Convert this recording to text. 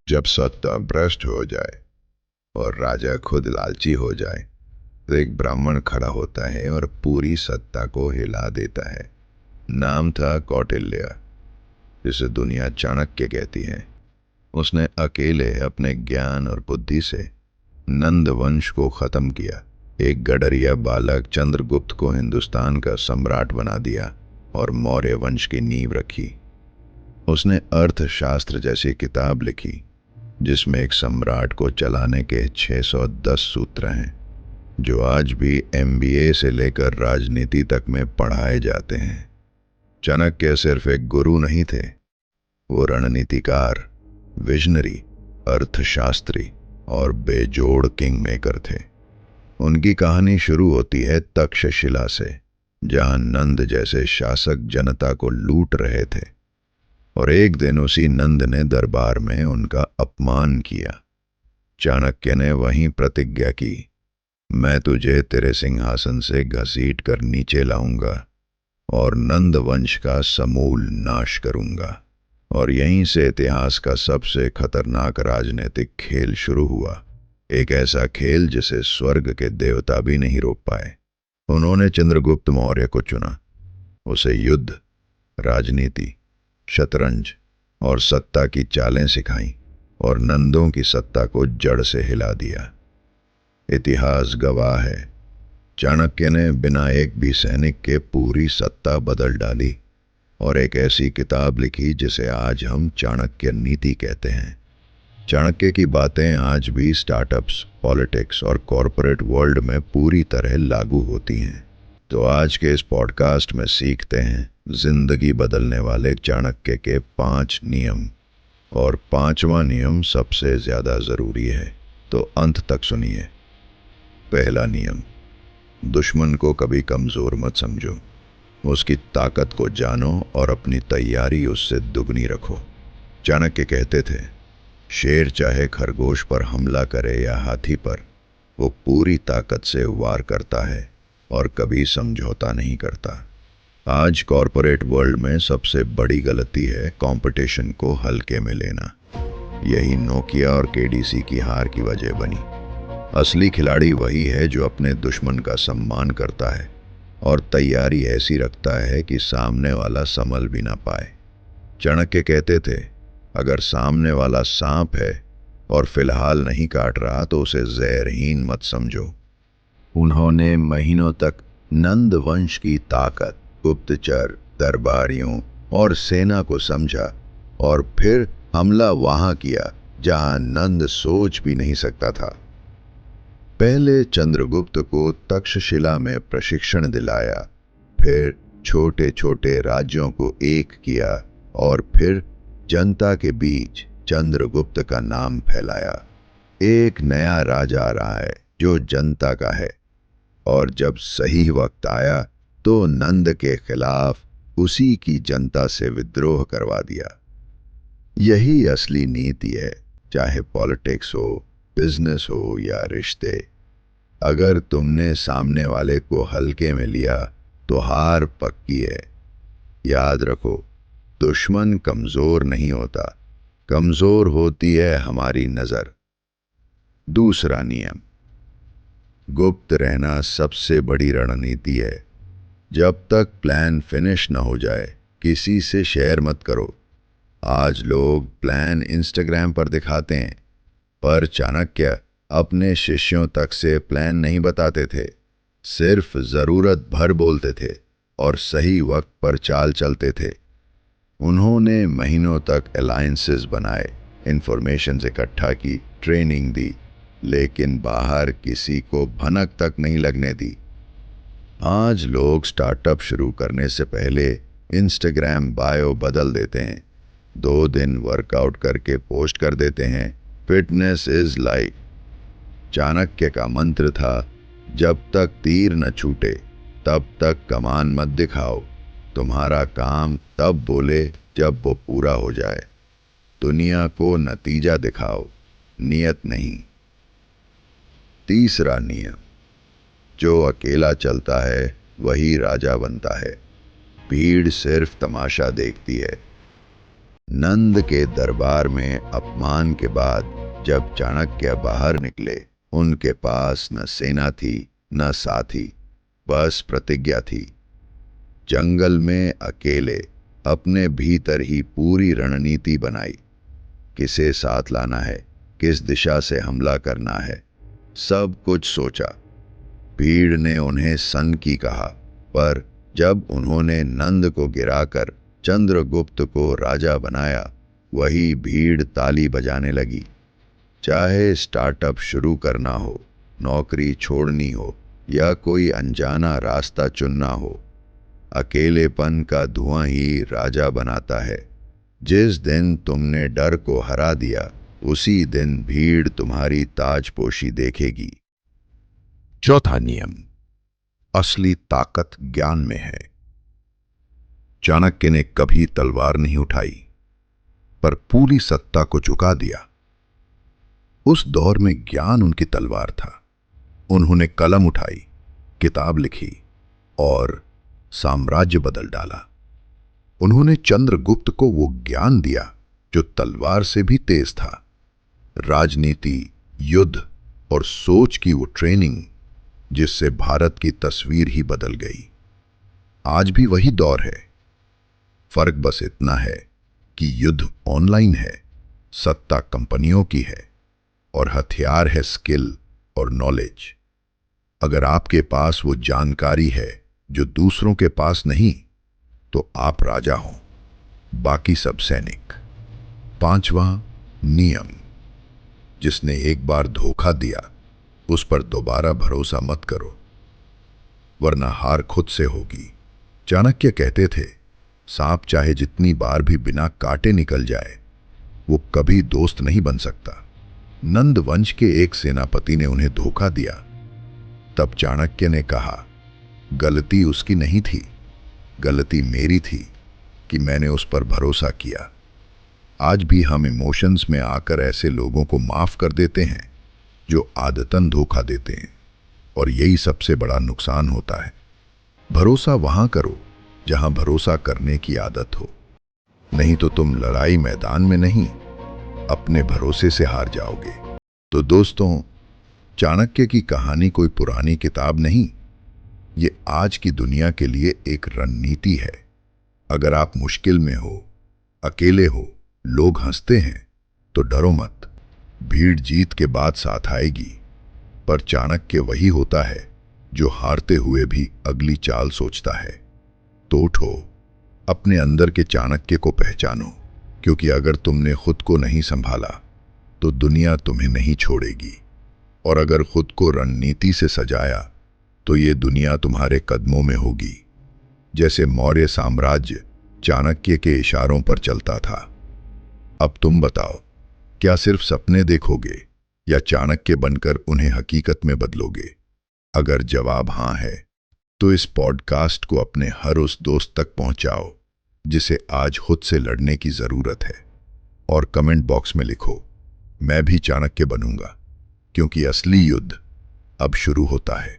जब सत्ता भ्रष्ट हो जाए और राजा खुद लालची हो जाए तो एक ब्राह्मण खड़ा होता है और पूरी सत्ता को हिला देता है। नाम था कौटिल्य, जिसे दुनिया चाणक्य कहती है। उसने अकेले अपने ज्ञान और बुद्धि से नंद वंश को खत्म किया। एक गडरिया बालक चंद्रगुप्त को हिंदुस्तान का सम्राट बना दिया और मौर्य वंश की नींव रखी। उसने अर्थशास्त्र जैसी किताब लिखी जिसमें एक सम्राट को चलाने के 610 सूत्र हैं, जो आज भी एमबीए से लेकर राजनीति तक में पढ़ाए जाते हैं। चाणक्य सिर्फ एक गुरु नहीं थे, वो रणनीतिकार, विजनरी, अर्थशास्त्री और बेजोड़ किंग मेकर थे। उनकी कहानी शुरू होती है तक्षशिला से, जहां नंद जैसे शासक जनता को लूट रहे थे और एक दिन उसी नंद ने दरबार में उनका अपमान किया। चाणक्य ने वहीं प्रतिज्ञा की, मैं तुझे तेरे सिंहासन से घसीट कर नीचे लाऊंगा और नंद वंश का समूल नाश करूंगा। और यहीं से इतिहास का सबसे खतरनाक राजनीतिक खेल शुरू हुआ। एक ऐसा खेल जिसे स्वर्ग के देवता भी नहीं रोक पाए। उन्होंने चंद्रगुप्त मौर्य को चुना, उसे युद्ध, राजनीति, शतरंज और सत्ता की चालें सिखाई और नंदों की सत्ता को जड़ से हिला दिया। इतिहास गवाह है, चाणक्य ने बिना एक भी सैनिक के पूरी सत्ता बदल डाली और एक ऐसी किताब लिखी जिसे आज हम चाणक्य नीति कहते हैं। चाणक्य की बातें आज भी स्टार्टअप्स, पॉलिटिक्स और कॉरपोरेट वर्ल्ड में पूरी तरह लागू होती हैं। तो आज के इस पॉडकास्ट में सीखते हैं जिंदगी बदलने वाले चाणक्य के 5 नियम, और 5वां नियम सबसे ज्यादा जरूरी है, तो अंत तक सुनिए। पहला नियम, दुश्मन को कभी कमजोर मत समझो, उसकी ताकत को जानो और अपनी तैयारी उससे दुगनी रखो। चाणक्य कहते थे, शेर चाहे खरगोश पर हमला करे या हाथी पर, वो पूरी ताकत से वार करता है और कभी समझौता नहीं करता। आज कॉरपोरेट वर्ल्ड में सबसे बड़ी गलती है कंपटीशन को हल्के में लेना। यही नोकिया और केडीसी की हार की वजह बनी। असली खिलाड़ी वही है जो अपने दुश्मन का सम्मान करता है और तैयारी ऐसी रखता है कि सामने वाला संभल भी ना पाए। चाणक्य कहते थे, अगर सामने वाला सांप है और फिलहाल नहीं काट रहा तो उसे जहरहीन मत समझो। उन्होंने महीनों तक नंद वंश की ताकत, गुप्तचर, दरबारियों और सेना को समझा और फिर हमला वहां किया जहां नंद सोच भी नहीं सकता था। पहले चंद्रगुप्त को तक्षशिला में प्रशिक्षण दिलाया, फिर छोटे छोटे राज्यों को एक किया और फिर जनता के बीच चंद्रगुप्त का नाम फैलाया। एक नया राजा आ रहा है जो जनता का है, और जब सही वक्त आया तो नंद के खिलाफ उसी की जनता से विद्रोह करवा दिया। यही असली नीति है, चाहे पॉलिटिक्स हो, बिजनेस हो या रिश्ते। अगर तुमने सामने वाले को हल्के में लिया तो हार पक्की है। याद रखो, दुश्मन कमजोर नहीं होता, कमजोर होती है हमारी नजर। दूसरा नियम, गुप्त रहना सबसे बड़ी रणनीति है। जब तक प्लान फिनिश न हो जाए किसी से शेयर मत करो। आज लोग प्लान इंस्टाग्राम पर दिखाते हैं, पर चाणक्य अपने शिष्यों तक से प्लान नहीं बताते थे, सिर्फ जरूरत भर बोलते थे और सही वक्त पर चाल चलते थे। उन्होंने महीनों तक अलायंसेस बनाए, इंफॉर्मेशन इकट्ठा की, ट्रेनिंग दी, लेकिन बाहर किसी को भनक तक नहीं लगने दी। आज लोग स्टार्टअप शुरू करने से पहले इंस्टाग्राम बायो बदल देते हैं, 2 दिन वर्कआउट करके पोस्ट कर देते हैं, फिटनेस इज लाइफ। चाणक्य का मंत्र था, जब तक तीर न छूटे तब तक कमान मत दिखाओ। तुम्हारा काम तब बोले जब वो पूरा हो जाए। दुनिया को नतीजा दिखाओ, नियत नहीं। तीसरा नियम, जो अकेला चलता है वही राजा बनता है। भीड़ सिर्फ तमाशा देखती है, नंद के दरबार में अपमान के बाद जब चाणक्य बाहर निकले, उनके पास न सेना थी न साथी, बस प्रतिज्ञा थी। जंगल में अकेले अपने भीतर ही पूरी रणनीति बनाई। किसे साथ लाना है, किस दिशा से हमला करना है, सब कुछ सोचा। भीड़ ने उन्हें सन की कहा, पर जब उन्होंने नंद को गिराकर चंद्रगुप्त को राजा बनाया, वही भीड़ ताली बजाने लगी। चाहे स्टार्टअप शुरू करना हो, नौकरी छोड़नी हो या कोई अनजाना रास्ता चुनना हो, अकेलेपन का धुआं ही राजा बनाता है। जिस दिन तुमने डर को हरा दिया, उसी दिन भीड़ तुम्हारी ताजपोशी देखेगी। चौथा नियम, असली ताकत ज्ञान में है। चाणक्य ने कभी तलवार नहीं उठाई, पर पूरी सत्ता को झुका दिया। उस दौर में ज्ञान उनकी तलवार था। उन्होंने कलम उठाई, किताब लिखी और साम्राज्य बदल डाला। उन्होंने चंद्रगुप्त को वो ज्ञान दिया जो तलवार से भी तेज था। राजनीति, युद्ध और सोच की वो ट्रेनिंग जिससे भारत की तस्वीर ही बदल गई। आज भी वही दौर है। फर्क बस इतना है कि युद्ध ऑनलाइन है, सत्ता कंपनियों की है और हथियार है स्किल और नॉलेज। अगर आपके पास वो जानकारी है जो दूसरों के पास नहीं, तो आप राजा हो, बाकी सब सैनिक। पांचवा नियम, जिसने एक बार धोखा दिया उस पर दोबारा भरोसा मत करो, वरना हार खुद से होगी। चाणक्य कहते थे, सांप चाहे जितनी बार भी बिना काटे निकल जाए, वो कभी दोस्त नहीं बन सकता। नंद वंश के एक सेनापति ने उन्हें धोखा दिया। तब चाणक्य ने कहा, गलती उसकी नहीं थी, गलती मेरी थी कि मैंने उस पर भरोसा किया। आज भी हम इमोशंस में आकर ऐसे लोगों को माफ कर देते हैं जो आदतन धोखा देते हैं, और यही सबसे बड़ा नुकसान होता है। भरोसा वहां करो जहां भरोसा करने की आदत हो, नहीं तो तुम लड़ाई मैदान में नहीं, अपने भरोसे से हार जाओगे। तो दोस्तों, चाणक्य की कहानी कोई पुरानी किताब नहीं, ये आज की दुनिया के लिए एक रणनीति है। अगर आप मुश्किल में हो, अकेले हो, लोग हंसते हैं, तो डरो मत। भीड़ जीत के बाद साथ आएगी, पर चाणक्य वही होता है जो हारते हुए भी अगली चाल सोचता है। तो उठो, अपने अंदर के चाणक्य को पहचानो, क्योंकि अगर तुमने खुद को नहीं संभाला तो दुनिया तुम्हें नहीं छोड़ेगी, और अगर खुद को रणनीति से सजाया तो ये दुनिया तुम्हारे कदमों में होगी। जैसे मौर्य साम्राज्य चाणक्य के इशारों पर चलता था। अब तुम बताओ, क्या सिर्फ सपने देखोगे या चाणक्य बनकर उन्हें हकीकत में बदलोगे? अगर जवाब हां है, तो इस पॉडकास्ट को अपने हर उस दोस्त तक पहुंचाओ जिसे आज खुद से लड़ने की जरूरत है, और कमेंट बॉक्स में लिखो, मैं भी चाणक्य बनूंगा, क्योंकि असली युद्ध अब शुरू होता है।